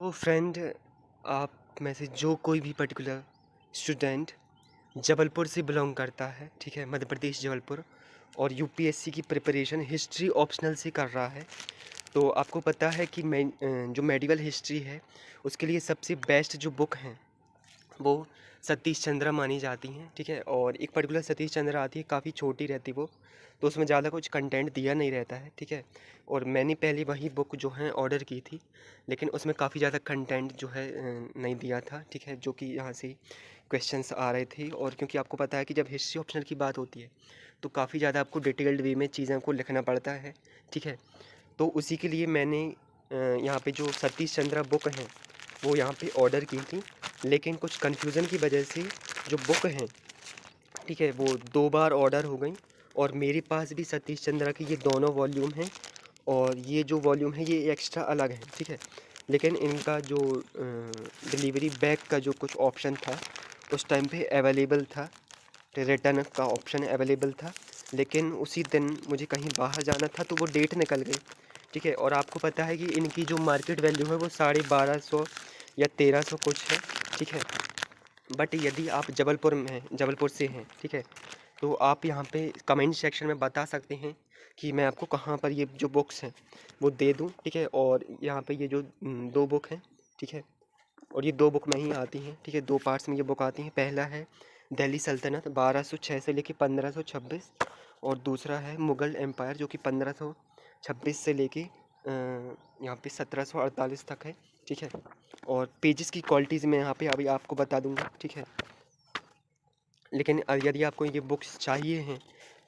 तो फ्रेंड, आप में से जो कोई भी पर्टिकुलर स्टूडेंट जबलपुर से बिलोंग करता है, ठीक है, मध्य प्रदेश जबलपुर, और यूपीएससी की प्रिपरेशन हिस्ट्री ऑप्शनल से कर रहा है, तो आपको पता है कि जो मेडिकल हिस्ट्री है उसके लिए सबसे बेस्ट जो बुक हैं वो सतीश चंद्र मानी जाती हैं, ठीक है। और एक पर्टिकुलर सतीश चंद्र आती है, काफ़ी छोटी रहती वो, तो उसमें ज़्यादा कुछ कंटेंट दिया नहीं रहता है, ठीक है। और मैंने पहले वही बुक जो है ऑर्डर की थी, लेकिन उसमें काफ़ी ज़्यादा कंटेंट जो है नहीं दिया था, ठीक है, जो कि यहाँ से क्वेश्चंस आ रहे थे। और क्योंकि आपको पता है कि जब हिस्ट्री ऑप्शनल की बात होती है तो काफ़ी ज़्यादा आपको डिटेल्ड वे में चीज़ों को लिखना पड़ता है, ठीक है। तो उसी के लिए मैंने यहाँ पे जो सतीश चंद्र बुक हैं वो यहाँ पे ऑर्डर की थी, लेकिन कुछ कन्फ्यूज़न की वजह से जो बुक हैं, ठीक है, वो 2 बार ऑर्डर हो गई। और मेरे पास भी सतीश चंद्र की ये दोनों वॉल्यूम हैं, और ये जो वॉल्यूम है ये एक्स्ट्रा अलग है, ठीक है। लेकिन इनका जो डिलीवरी बैक का जो कुछ ऑप्शन था उस टाइम पे अवेलेबल था, रिटर्न का ऑप्शन अवेलेबल था, लेकिन उसी दिन मुझे कहीं बाहर जाना था तो वो डेट निकल गई, ठीक है। और आपको पता है कि इनकी जो मार्केट वैल्यू है वो 1250 या 1300 कुछ है, ठीक है। बट यदि आप जबलपुर में हैं, जबलपुर से हैं, ठीक है, तो आप यहाँ पे कमेंट सेक्शन में बता सकते हैं कि मैं आपको कहाँ पर ये जो बुक्स हैं वो दे दूँ, ठीक है। और यहाँ पे ये जो 2 बुक हैं, ठीक है, और ये 2 बुक में ही आती हैं, ठीक है, 2 पार्ट्स में ये बुक आती हैं। पहला है दिल्ली सल्तनत 1206 से लेके 1526, और दूसरा है मुग़ल एम्पायर जो कि 1526 से लेके यहाँ पे 1748 तक है, ठीक है। और पेजेस की क्वालिटीज़ मैं यहाँ पे अभी आपको बता दूंगा, ठीक है। लेकिन यदि आपको ये बुक्स चाहिए हैं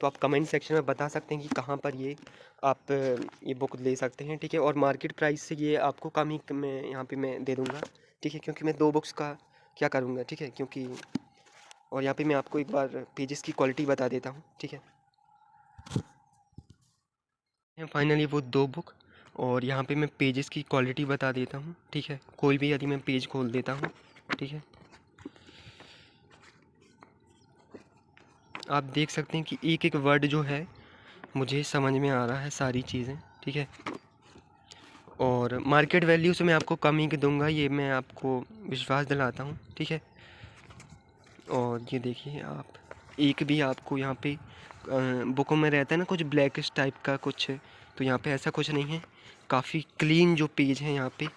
तो आप कमेंट सेक्शन में बता सकते हैं कि कहाँ पर ये आप ये बुक ले सकते हैं, ठीक है। और मार्केट प्राइस से ये आपको कम ही में यहाँ पे मैं दे दूँगा, ठीक है, क्योंकि मैं 2 बुक्स का क्या करूँगा, ठीक है, क्योंकि और यहाँ पे मैं आपको एक बार पेजेस की क्वालिटी बता देता हूँ, ठीक है। फाइनली वो 2 बुक, और यहाँ पे मैं पेजेस की क्वालिटी बता देता हूँ, ठीक है। कोई भी यदि मैं पेज खोल देता हूँ, ठीक है, आप देख सकते हैं कि एक एक वर्ड जो है मुझे समझ में आ रहा है सारी चीज़ें, ठीक है। और मार्केट वैल्यू से मैं आपको कम ही दूंगा, ये मैं आपको विश्वास दिलाता हूँ, ठीक है। और ये देखिए आप, एक भी आपको यहाँ पे बुकों में रहता है ना कुछ ब्लैकिश टाइप का कुछ, तो यहाँ पे ऐसा कुछ नहीं है। काफ़ी क्लीन जो पेज हैं यहाँ पे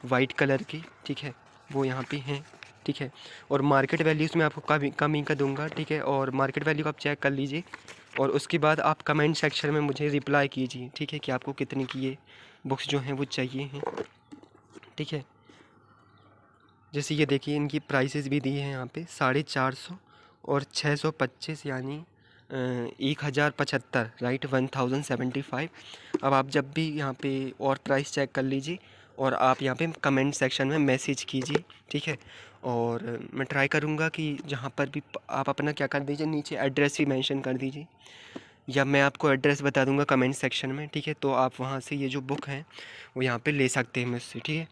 वाइट कलर के, ठीक है, वो यहाँ पे हैं, ठीक है। और मार्केट वैल्यूज़ में आपको कम ही का दूंगा, ठीक है। और मार्केट वैल्यू आप चेक कर लीजिए, और उसके बाद आप कमेंट सेक्शन में मुझे रिप्लाई कीजिए, ठीक है, कि आपको कितने की ये बुक्स जो हैं वो चाहिए हैं, ठीक है। जैसे ये देखिए इनकी प्राइसेस भी दी है यहाँ पे 450 और 625, यानी 1075, राइट, 1075। अब आप जब भी यहाँ पे और प्राइस चेक कर लीजिए, और आप यहाँ पे कमेंट सेक्शन में मैसेज कीजिए, ठीक है। और मैं ट्राई करूँगा कि जहाँ पर भी आप अपना क्या कर दीजिए, नीचे एड्रेस भी मेंशन कर दीजिए, या मैं आपको एड्रेस बता दूँगा कमेंट सेक्शन में, ठीक है। तो आप वहाँ से ये जो बुक हैं वो यहाँ पे ले सकते हैं मुझसे, ठीक है।